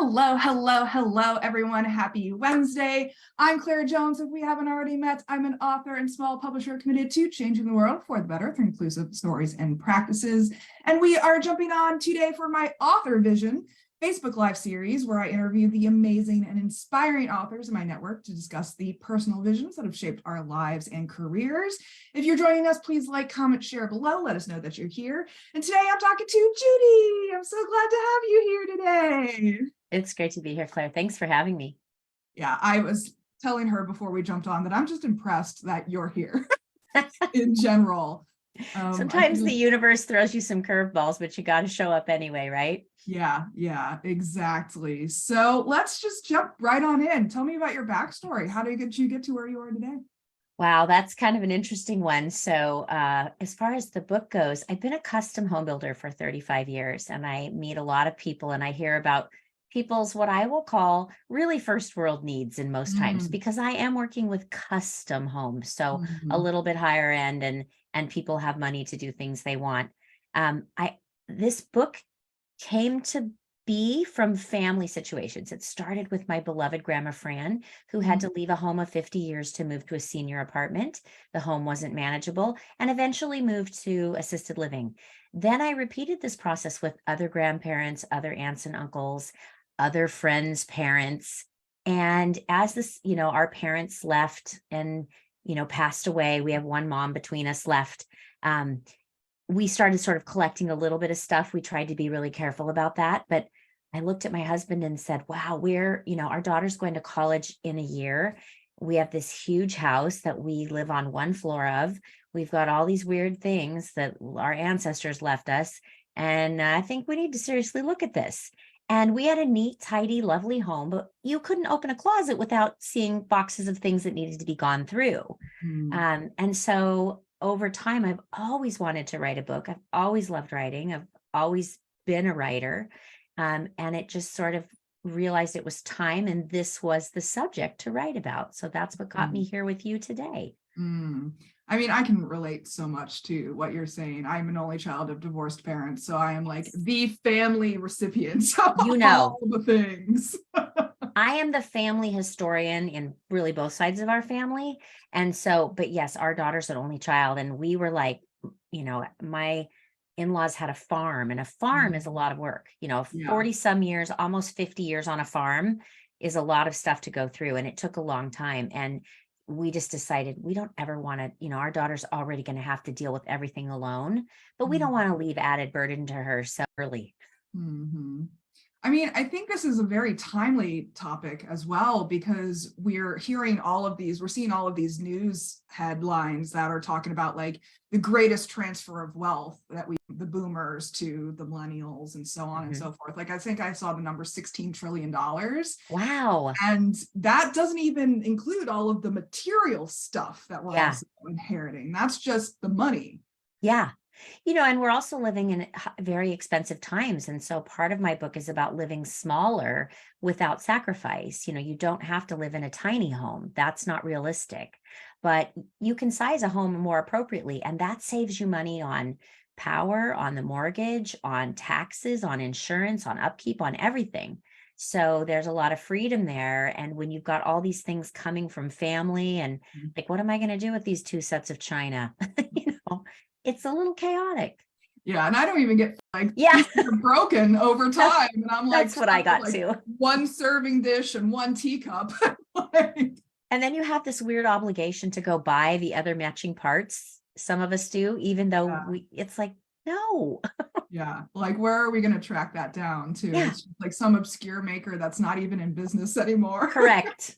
Hello, hello, hello, everyone. Happy Wednesday. I'm Claire Jones. If we haven't already met, I'm an author and small publisher committed to changing the world for the better through inclusive stories and practices. And we are jumping on today for my Authorvision Facebook Live series, where I interview the amazing and inspiring authors in my network to discuss the personal visions that have shaped our lives and careers. If you're joining us, please like, comment, share below. Let us know that you're here. And today I'm talking to Judy. I'm so glad to have you here today. It's great to be here, Claire. Thanks for having me. Yeah, I was telling her before we jumped on that I'm just impressed that you're here in general. Sometimes the universe throws you some curveballs, but you got to show up anyway, right? Yeah, exactly. So let's just jump right on in. Tell me about your backstory. How did you get to where you are today? Wow, that's kind of an interesting one. So as far as the book goes, I've been a custom home builder for 35 years, and I meet a lot of people and I hear about people's what I will call really first world needs in most times, because I am working with custom homes. So a little bit higher end, and people have money to do things they want. This book came to be from family situations. It started with my beloved grandma Fran, who had to leave a home of 50 years to move to a senior apartment. The home wasn't manageable and eventually moved to assisted living. Then I repeated this process with other grandparents, other aunts and uncles, other friends' parents. And as this, our parents left and, passed away, we have one mom between us left. We started sort of collecting a little bit of stuff. We tried to be really careful about that. But I looked at my husband and said, wow, our daughter's going to college in a year. We have this huge house that we live on one floor of. We've got all these weird things that our ancestors left us. And I think we need to seriously look at this. And we had a neat, tidy, lovely home, but you couldn't open a closet without seeing boxes of things that needed to be gone through. And so over time, I've always wanted to write a book. I've always loved writing. I've always been a writer. And it just sort of realized it was time, and this was the subject to write about. So that's what got me here with you today. I mean, I can relate so much to what you're saying. I'm an only child of divorced parents, so I am like the family recipient of all the things. I am the family historian in really both sides of our family. And so, but yes, our daughter's an only child, and we were like, my in-laws had a farm, and a farm is a lot of work. 40 some years, almost 50 years on a farm is a lot of stuff to go through. And it took a long time. And we just decided we don't ever want to, our daughter's already going to have to deal with everything alone, but we don't want to leave added burden to her so early. I mean, I think this is a very timely topic as well, because we're seeing all of these news headlines that are talking about like the greatest transfer of wealth the boomers to the millennials and so on and so forth. Like, I think I saw the number $16 trillion. Wow. And that doesn't even include all of the material stuff that we're also inheriting. That's just the money. Yeah. And we're also living in very expensive times. And so part of my book is about living smaller without sacrifice. You don't have to live in a tiny home. That's not realistic, but you can size a home more appropriately. And that saves you money on power, on the mortgage, on taxes, on insurance, on upkeep, on everything. So there's a lot of freedom there. And when you've got all these things coming from family and like, what am I going to do with these 2 sets of china? It's a little chaotic. Yeah, and I don't even get broken over time. And I'm like, that's what I got too. One serving dish and one teacup. And then you have this weird obligation to go buy the other matching parts. Some of us do, even though it's like, no. Yeah, like where are we going to track that down to? Yeah. It's like some obscure maker that's not even in business anymore. Correct.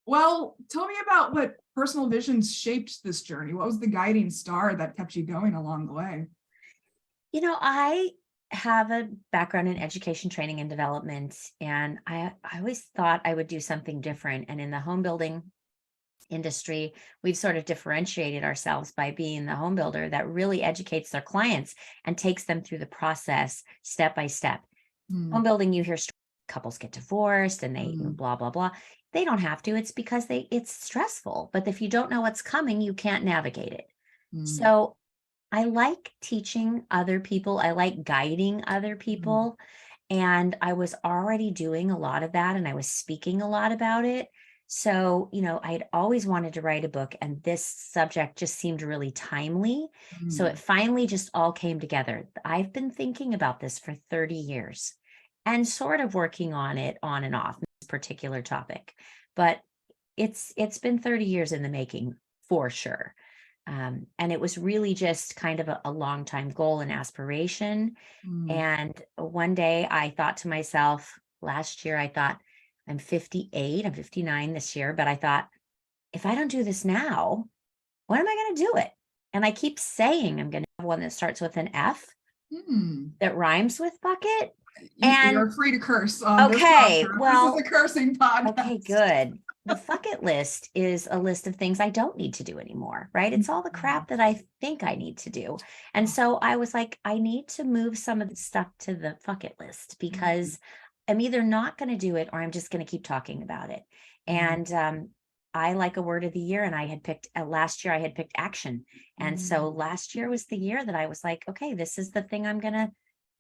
Well, tell me about what personal visions shaped this journey. What was the guiding star that kept you going along the way? I have a background in education, training, and development, and I always thought I would do something different. And in the home building industry, we've sort of differentiated ourselves by being the home builder that really educates their clients and takes them through the process step by step. Home building, you hear couples get divorced and they blah, blah, blah. They don't have to. It's because it's stressful. But if you don't know what's coming, you can't navigate it. So I like teaching other people. I like guiding other people. And I was already doing a lot of that and I was speaking a lot about it. So, I'd always wanted to write a book and this subject just seemed really timely. So it Mm, finally just all came together. I've been thinking about this for 30 years and sort of working on it on and off this particular topic. But it's been 30 years in the making for sure. And it was really just kind of a long time goal and aspiration. mm, And one day I thought to myself, last year, I thought, I'm 58, I'm 59 this year, but I thought, if I don't do this now, when am I going to do it? And I keep saying I'm going to have one that starts with an F mm. that rhymes with bucket. And You're free to curse on this okay, podcast. This is a well, cursing okay, podcast. good. The bucket list is a list of things I don't need to do anymore, right? It's all the crap that I think I need to do. And so I was like, I need to move some of the stuff to the bucket list because I'm either not going to do it or I'm just going to keep talking about it. And I like a word of the year, and I had picked last year, I had picked action. And so last year was the year that I was like, okay, this is the thing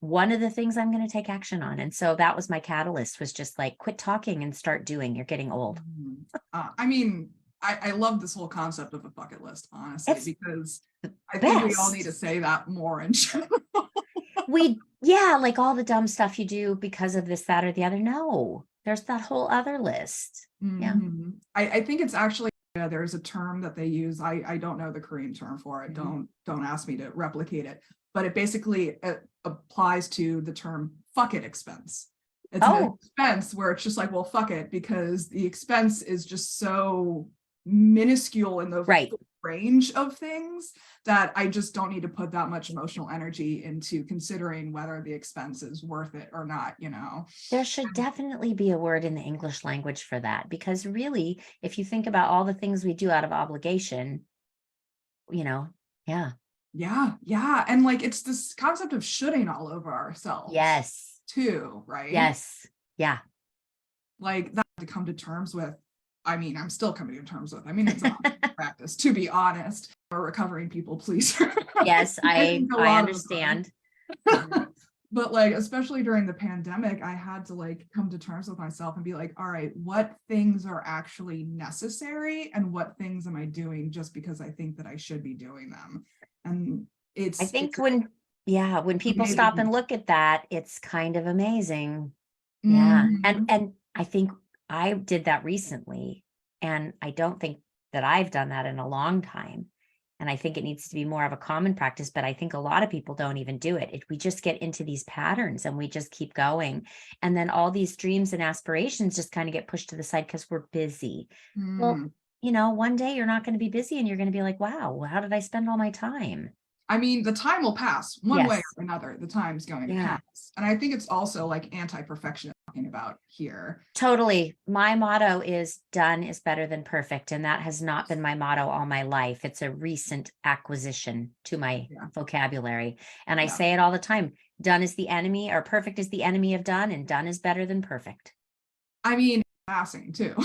one of the things I'm going to take action on. And so that was my catalyst, was just like, quit talking and start doing. You're getting old. I mean, I love this whole concept of a bucket list, honestly, It's because I think we all need to best. say that more in general. Yeah, like all the dumb stuff you do because of this, that, or the other. No, there's that whole other list. Yeah. I think it's actually, there's a term that they use. I don't know the Korean term for it. Mhm. Don't ask me to replicate it, but it basically applies to the term fuck it expense. It's an Oh, expense where it's just like, well, fuck it, because the expense is just so minuscule in the right. range of things that I just don't need to put that much emotional energy into considering whether the expense is worth it or not. There should definitely be a word in the English language for that, because really, if you think about all the things we do out of obligation, yeah. Yeah. And like it's this concept of shoulding all over ourselves Yes. too, right? Yes. Yeah. Like that to come to terms with. I mean, I'm still coming to terms with. I mean, it's a practice, to be honest. A recovering people pleaser. Yes, I I think a I lot of the time. understand. Mhm. But like, especially during the pandemic, I had to like come to terms with myself and be like, all right, what things are actually necessary and what things am I doing just because I think that I should be doing them? And I it's think when people made a stop and huge. look at that, it's kind of amazing. Yeah. And Mhm. and I think I did that recently, and I don't think that I've done that in a long time. And I think it needs to be more of a common practice, but I think a lot of people don't even do it. We just get into these patterns and we just keep going. And then all these dreams and aspirations just kind of get pushed to the side because we're busy. Well, Mm. one day you're not going to be busy and you're going to be like, wow, how did I spend all my time? I mean, the time will pass one way Yes. or another. The time's going to Yeah. pass. And I think it's also like anti-perfection talking about here. Totally. My motto is done is better than perfect. And that has not been my motto all my life. It's a recent acquisition to my Yeah. vocabulary. And I Yeah. say it all the time. Done is the enemy, or perfect is the enemy of done, and done is better than perfect. I mean, passing too.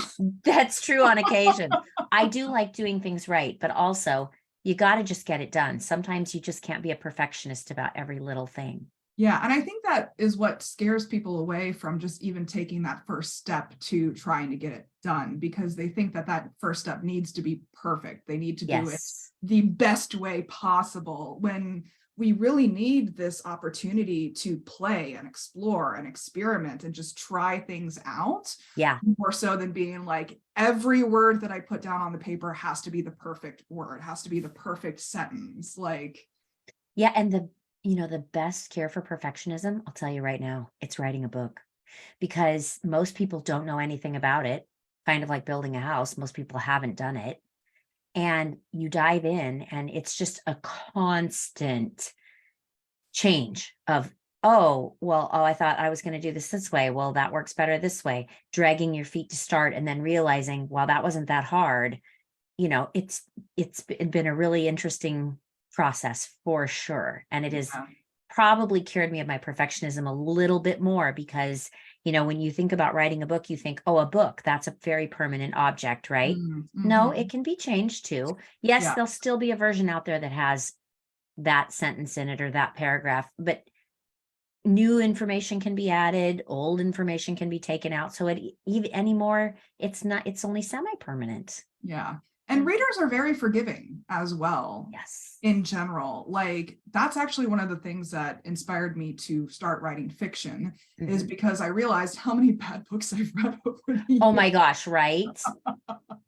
That's true on occasion. I do like doing things right, but also you got to just get it done. Sometimes you just can't be a perfectionist about every little thing. Yeah. And I think that is what scares people away from just even taking that first step to trying to get it done, because they think that that first step needs to be perfect. They need to do it Yes. the best way possible, when we really need this opportunity to play and explore and experiment and just try things out, Yeah. more so than being like, every word that I put down on the paper has to be the perfect word, has to be the perfect sentence. Like, Yeah. And the best cure for perfectionism, I'll tell you right now, it's writing a book, because most people don't know anything about it. Kind of like building a house. Most people haven't done it. And you dive in, and it's just a constant change of, I thought I was going to do this way. Well, that works better this way. Dragging your feet to start and then realizing, well, that wasn't that hard. It's been a really interesting process for sure. And it has yeah. probably cured me of my perfectionism a little bit more, because, when you think about writing a book, you think, oh, a book, that's a very permanent object, right? No, it Mhm. can be changed too. Yes, Yeah. there'll still be a version out there that has that sentence in it or that paragraph, but new information can be added, old information can be taken out. So even anymore, it's only semi-permanent. Yeah. And readers are very forgiving as well. Yes. In general, like that's actually one of the things that inspired me to start writing fiction is because I realized how many bad books I've read over the years. Oh my gosh, right?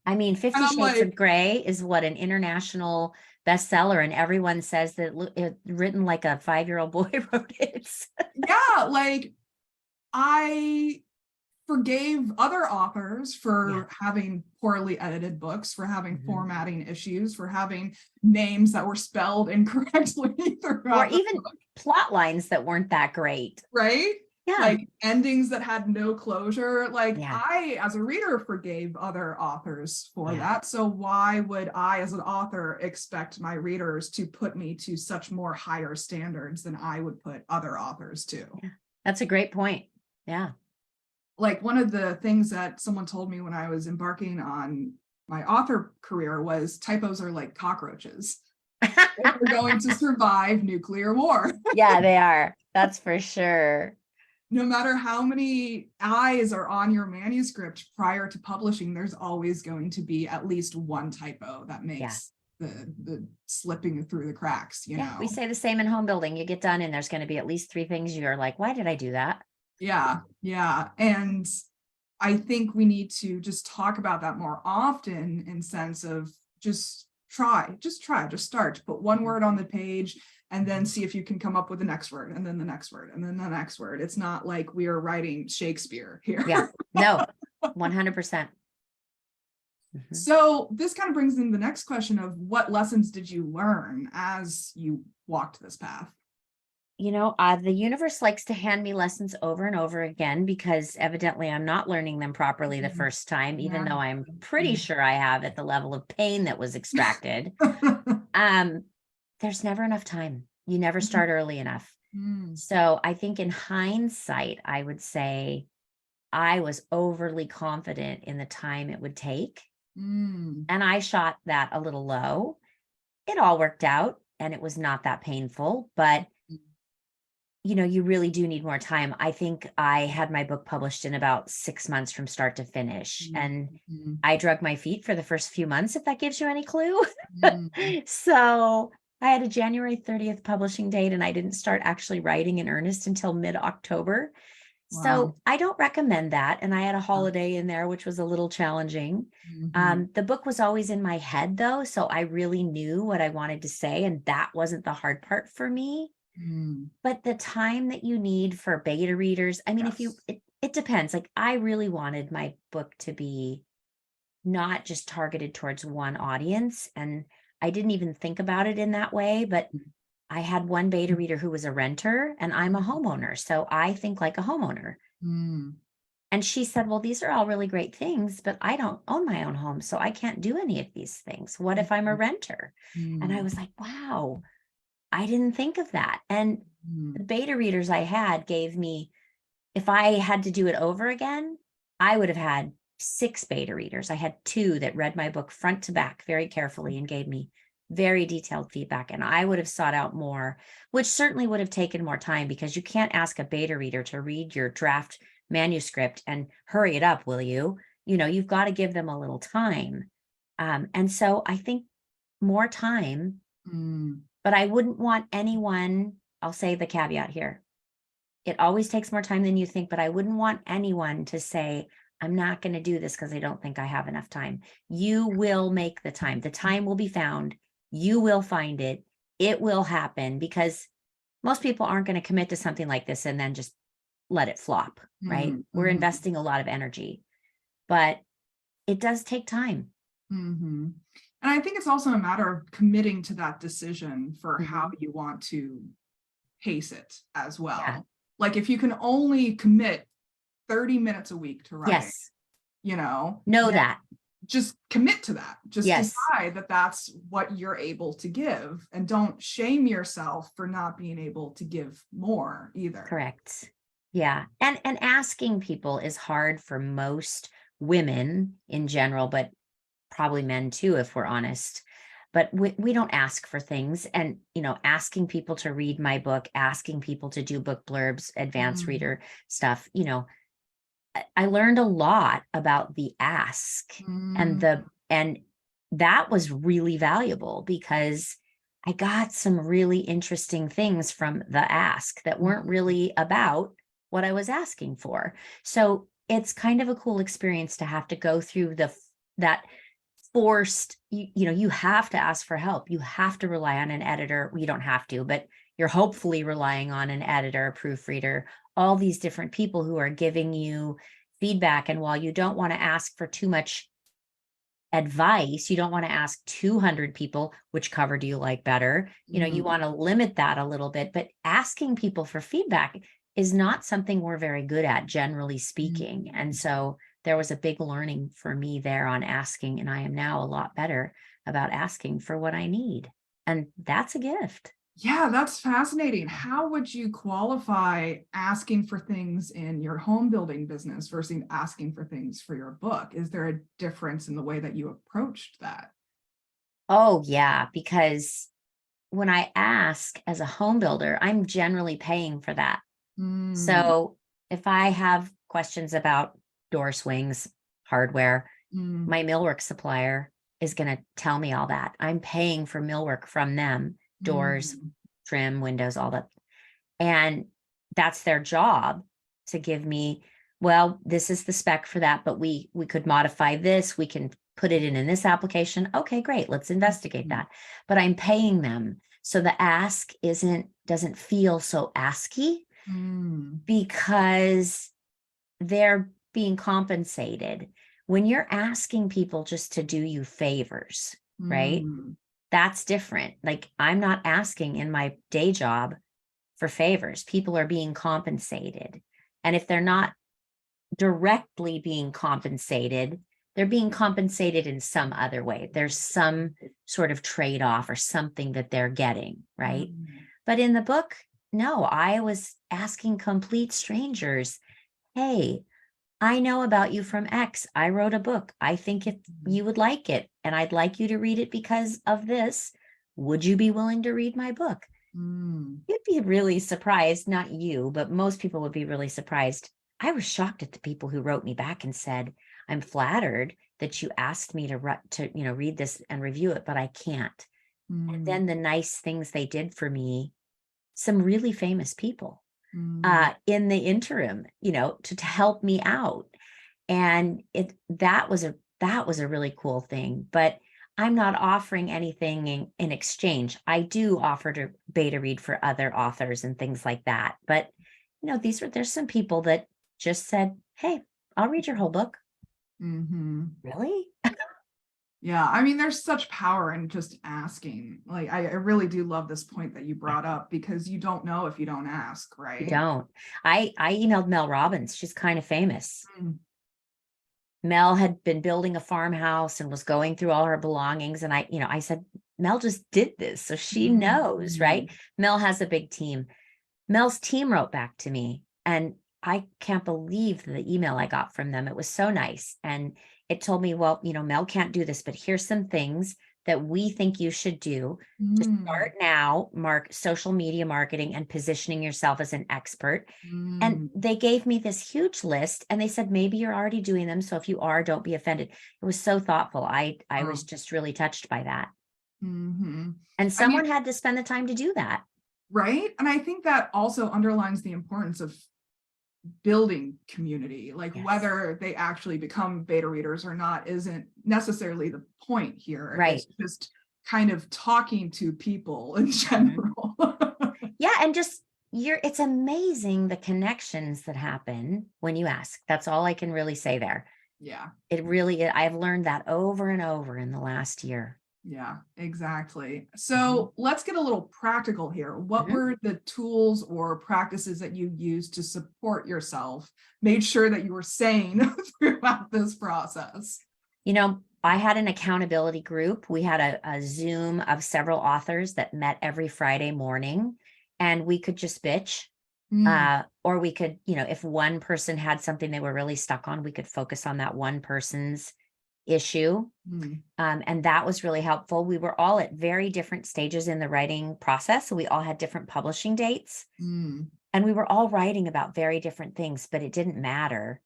I mean, 50 And I'm Shades like, of Grey is what an international bestseller, and everyone says that it written like a 5-year-old boy wrote it. yeah, like I forgave other authors for having poorly edited books, for having formatting issues, for having names that were spelled incorrectly Or even plot lines that weren't that great. Right? Yeah. Like endings that had no closure. Like Yeah. I, as a reader, forgave other authors for that. So why would I, as an author, expect my readers to put me to such more higher standards than I would put other authors to? Yeah. That's a great point. Yeah. Like one of the things that someone told me when I was embarking on my author career was typos are like cockroaches. They're going to survive nuclear war. Yeah, they are. That's for sure. No matter how many eyes are on your manuscript prior to publishing, there's always going to be at least one typo that makes the slipping through the cracks, you know? We say the same in home building. You get done and there's going to be at least 3 things you're like, why did I do that? Yeah. And I think we need to just talk about that more often in sense of just start, put one word on the page and then see if you can come up with the next word and then the next word and then the next word. It's not like we are writing Shakespeare here. Yeah, no, 100%. So this kind of brings in the next question of what lessons did you learn as you walked this path? You know, the universe likes to hand me lessons over and over again because evidently I'm not learning them properly the first time, even though I'm pretty sure I have at the level of pain that was extracted. There's never enough time. You never start early enough. So I think in hindsight, I would say I was overly confident in the time it would take. And I shot that a little low. It all worked out and it was not that painful, but you know, you really do need more time. I think I had my book published in about 6 months from start to finish. And I drug my feet for the first few months, if that gives you any clue. So I had a January 30th publishing date and I didn't start actually writing in earnest until mid-October. Wow. So I don't recommend that. And I had a holiday in there, which was a little challenging. The book was always in my head though. So I really knew what I wanted to say. And that wasn't the hard part for me. But the time that you need for beta readers, I mean, it depends. Like I really wanted my book to be not just targeted towards one audience. And I didn't even think about it in that way, but I had one beta reader who was a renter and I'm a homeowner. So I think like a homeowner. And she said, well, these are all really great things, but I don't own my own home. So I can't do any of these things. What if I'm a renter? And I was like, wow, I didn't think of that. And the beta readers I had gave me, if I had to do it over again, I would have had 6 beta readers. I had 2 that read my book front to back very carefully and gave me very detailed feedback. And I would have sought out more, which certainly would have taken more time because you can't ask a beta reader to read your draft manuscript and hurry it up, will you? You know, you've got to give them a little time. And so I think more time, but I wouldn't want anyone, I'll say the caveat here. It always takes more time than you think, but I wouldn't want anyone to say, I'm not going to do this because I don't think I have enough time. You will make the time. The time will be found. You will find it. It will happen because most people aren't going to commit to something like this and then just let it flop, right? We're investing a lot of energy, but it does take time. And I think it's also a matter of committing to that decision for how you want to pace it as well. Yeah. Like if you can only commit 30 minutes a week to writing, you know that. Just commit to that. Just decide that that's what you're able to give and don't shame yourself for not being able to give more either. Correct. Yeah. And asking people is hard for most women in general, but probably men too, if we're honest. but we don't ask for things. And, asking people to read my book, asking people to do book blurbs, advanced Mm. reader stuff, I learned a lot about the ask and Mm. and that was really valuable because I got some really interesting things from the ask that weren't really about what I was asking for. So it's kind of a cool experience to have to go through that forced, you have to ask for help. You have to rely on an editor. You don't have to, but you're hopefully relying on an editor, a proofreader, all these different people who are giving you feedback. And while you don't want to ask for too much advice, you don't want to ask 200 people, which cover do you like better? You want to limit that a little bit, but asking people for feedback is not something we're very good at, generally speaking. And so there was a big learning for me there on asking, and I am now a lot better about asking for what I need. And that's a gift. Yeah, that's fascinating. How would you qualify asking for things in your home building business versus asking for things for your book? Is there a difference in the way that you approached that? Oh, yeah, because when I ask as a home builder, I'm generally paying for that. Mm. So if I have questions about door swings, hardware, Mm. my millwork supplier is going to tell me all that. I'm paying for millwork from them, doors, Mm. trim, windows, all that. And that's their job to give me, well, this is the spec for that, but we could modify this. We can put it in this application. Okay, great. Let's investigate that. But I'm paying them. So the ask doesn't feel so asky Mm. because they're being compensated. When you're asking people just to do you favors, right? Mm. That's different. Like I'm not asking in my day job for favors. People are being compensated. And if they're not directly being compensated, they're being compensated in some other way. There's some sort of trade-off or something that they're getting, right? Mm. But in the book, no, I was asking complete strangers, hey, I know about you from X. I wrote a book. I think if you would like it, and I'd like you to read it because of this. Would you be willing to read my book? Mm. You'd be really surprised, not you, but most people would be really surprised. I was shocked at the people who wrote me back and said, I'm flattered that you asked me to read this and review it, but I can't. And Mm. then the nice things they did for me, some really famous people Mm. in the interim, to help me out. And that was a really cool thing. But I'm not offering anything in exchange. I do offer to beta read for other authors and things like that. But there's some people that just said, hey, I'll read your whole book. Mm-hmm. Really? Yeah, I mean, there's such power in just asking. Like, I really do love this point that you brought up because you don't know if you don't ask, You right? don't. I emailed Mel Robbins. She's kind of famous. Mm. Mel had been building a farmhouse and was going through all her belongings. And I said, Mel just did this. So she knows, right? Mel has a big team. Mel's team wrote back to me and I can't believe the email I got from them. It was so nice. And it told me, well, Mel can't do this, but here's some things that we think you should do to Mm. start now, social media marketing and positioning yourself as an expert. And Mm. they gave me this huge list and they said, maybe you're already doing them. So if you are, don't be offended. It was so thoughtful. I was Oh. just really touched by that. Mm-hmm. And I mean, someone had to spend the time to do that. right? And I think that also underlines the importance of building community. Like Yes. whether they actually become beta readers or not isn't necessarily the point here. Right. It's just kind of talking to people in general. Yeah. And just it's amazing the connections that happen when you ask. That's all I can really say there. Yeah. It really, I've learned that over and over in the last year. Yeah, exactly. So let's get a little practical here. What were the tools or practices that you used to support yourself, made sure that you were sane throughout this process? I had an accountability group. We had a Zoom of several authors that met every Friday morning, and we could just bitch. Or we could, if one person had something they were really stuck on, we could focus on that one person's issue. Mm. And that was really helpful. We were all at very different stages in the writing process. So we all had different publishing dates. Mm. And we were all writing about very different things, but it didn't matter.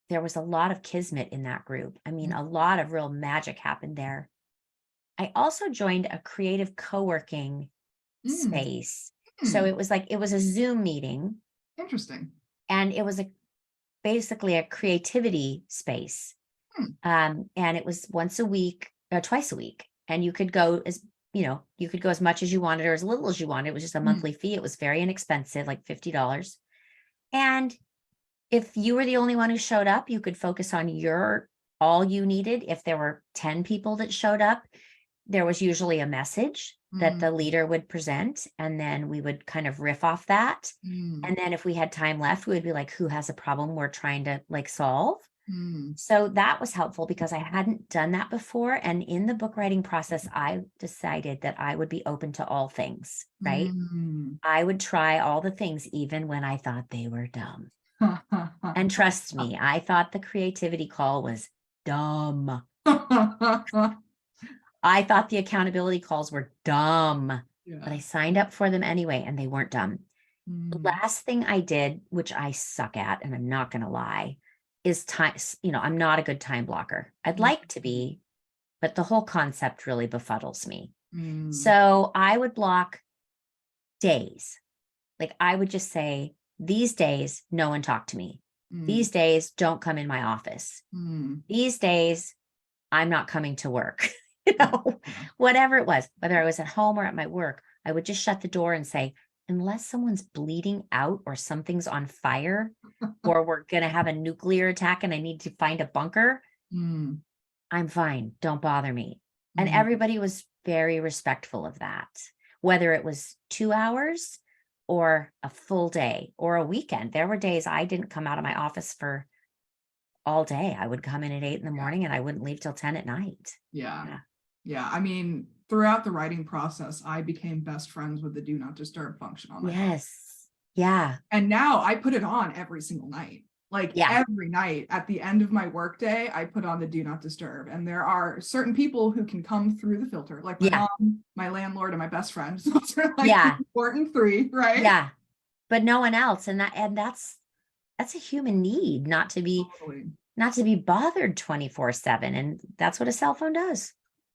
There was a lot of kismet in that group. I mean, a lot of real magic happened there. I also joined a creative co-working Mm. space. So it was a Zoom meeting, Interesting. and it was basically a creativity space. And it was once a week, twice a week. And you could go you could go as much as you wanted or as little as you wanted. It was just a monthly fee. It was very inexpensive, like $50. And if you were the only one who showed up, you could focus on all you needed. If there were 10 people that showed up, there was usually a message that the leader would present, and then we would kind of riff off that. And then if we had time left, we would be like, who has a problem we're trying to solve? So that was helpful because I hadn't done that before. And in the book writing process, I decided that I would be open to all things, right? I would try all the things, even when I thought they were dumb. And trust me, I thought the creativity call was dumb. I thought the accountability calls were dumb, but I signed up for them anyway, and they weren't dumb. The last thing I did, which I suck at, and I'm not going to lie, is time. I'm not a good time blocker. I'd like to be, but the whole concept really befuddles me. So I would block days. Like I would just say, these days, no one talk to me. These days, don't come in my office. These days, I'm not coming to work. Whatever it was, whether I was at home or at my work, I would just shut the door and say, unless someone's bleeding out or something's on fire or we're going to have a nuclear attack and I need to find a bunker, I'm fine. Don't bother me. And everybody was very respectful of that, whether it was 2 hours or a full day or a weekend. There were days I didn't come out of my office for all day. I would come in at 8 a.m. and I wouldn't leave till 10 p.m. Yeah. I mean, throughout the writing process, I became best friends with the do not disturb function on my phone. Yes. Yeah. And now I put it on every single night. Every night at the end of my workday, I put on the do not disturb. And there are certain people who can come through the filter, like my mom, my landlord, and my best friend. So those are the important three, right? Yeah. But no one else. And that's a human need, not to be bothered 24/7. And that's what a cell phone does.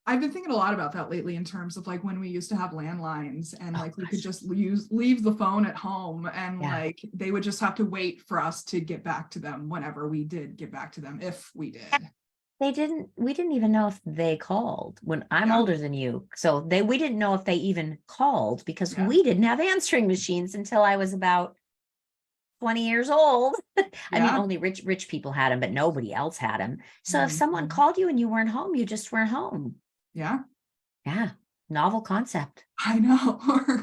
I've been thinking a lot about that lately in terms of when we used to have landlines and we could just leave the phone at home and they would just have to wait for us to get back to them whenever we did get back to them, if we did. We didn't even know if they called. When I'm older than you, so we didn't know if they even called because we didn't have answering machines until I was about 20 years old. I mean, only rich people had them, but nobody else had them. So if someone called you and you weren't home, you just weren't home. Yeah. Novel concept. I know,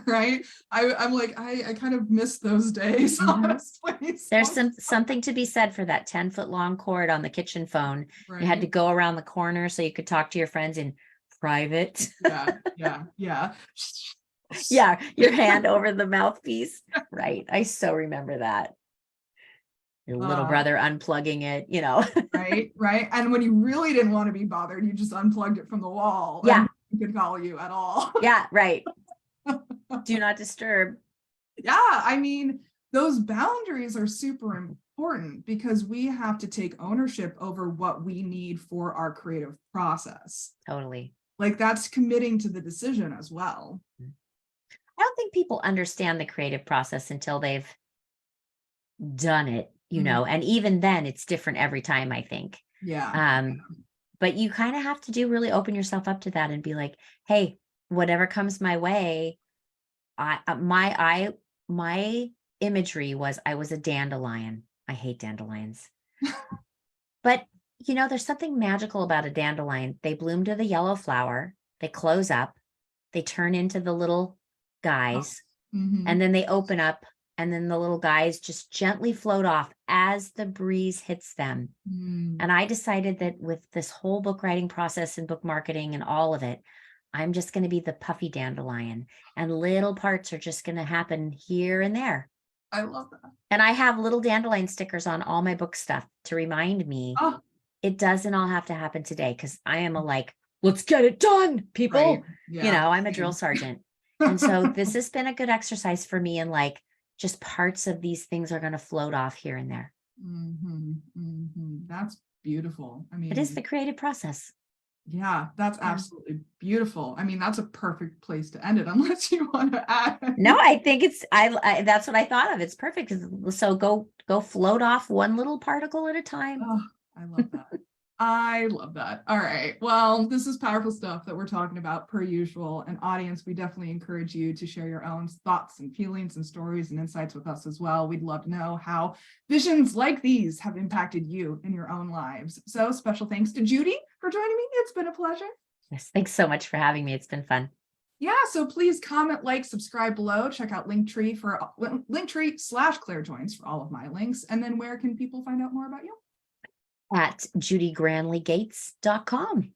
right? I'm like, I kind of miss those days, honestly. There's something to be said for that 10-foot long cord on the kitchen phone. Right. You had to go around the corner so you could talk to your friends in private. Yeah. Yeah, your hand over the mouthpiece. Right. I so remember that. Your little brother unplugging it, Right. And when you really didn't want to be bothered, you just unplugged it from the wall. Yeah. And he could call you at all. Yeah, right. Do not disturb. Yeah. I mean, those boundaries are super important because we have to take ownership over what we need for our creative process. Totally. That's committing to the decision as well. I don't think people understand the creative process until they've done it, and even then it's different every time, I think. Yeah. But you kind of have to really open yourself up to that and be like, hey, whatever comes my way, my imagery was I was a dandelion. I hate dandelions. But there's something magical about a dandelion. They bloom to the yellow flower, they close up, they turn into the little guys, and then they open up, and then the little guys just gently float off as the breeze hits them. And I decided that with this whole book writing process and book marketing and all of it, I'm just going to be the puffy dandelion, and little parts are just going to happen here and there. I love that. And I have little dandelion stickers on all my book stuff to remind me it doesn't all have to happen today, because I am a like, let's get it done, people. Right. Yeah. I'm a drill sergeant. And so this has been a good exercise for me, and like just parts of these things are going to float off here and there. That's beautiful. I mean, It is the creative process. yeah, that's Yeah. absolutely beautiful. I mean, that's a perfect place to end it, unless you want to add. No, I think it's I that's what I thought of. It's perfect. So go float off one little particle at a time. Oh, I love that. I love that. All right. Well, this is powerful stuff that we're talking about per usual. And audience, we definitely encourage you to share your own thoughts and feelings and stories and insights with us as well. We'd love to know how visions like these have impacted you in your own lives. So special thanks to Judy for joining me. It's been a pleasure. Yes, thanks so much for having me. It's been fun. Yeah, so please comment, like, subscribe below. Check out Linktree /ClaireJoins for all of my links. And then where can people find out more about you? At judygranleegates.com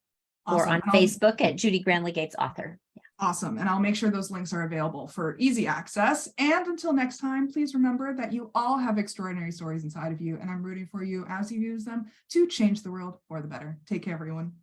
or Awesome. on Facebook at Judy Granlee-Gates author. Yeah. Awesome. And I'll make sure those links are available for easy access. And until next time, please remember that you all have extraordinary stories inside of you, and I'm rooting for you as you use them to change the world for the better. Take care, everyone.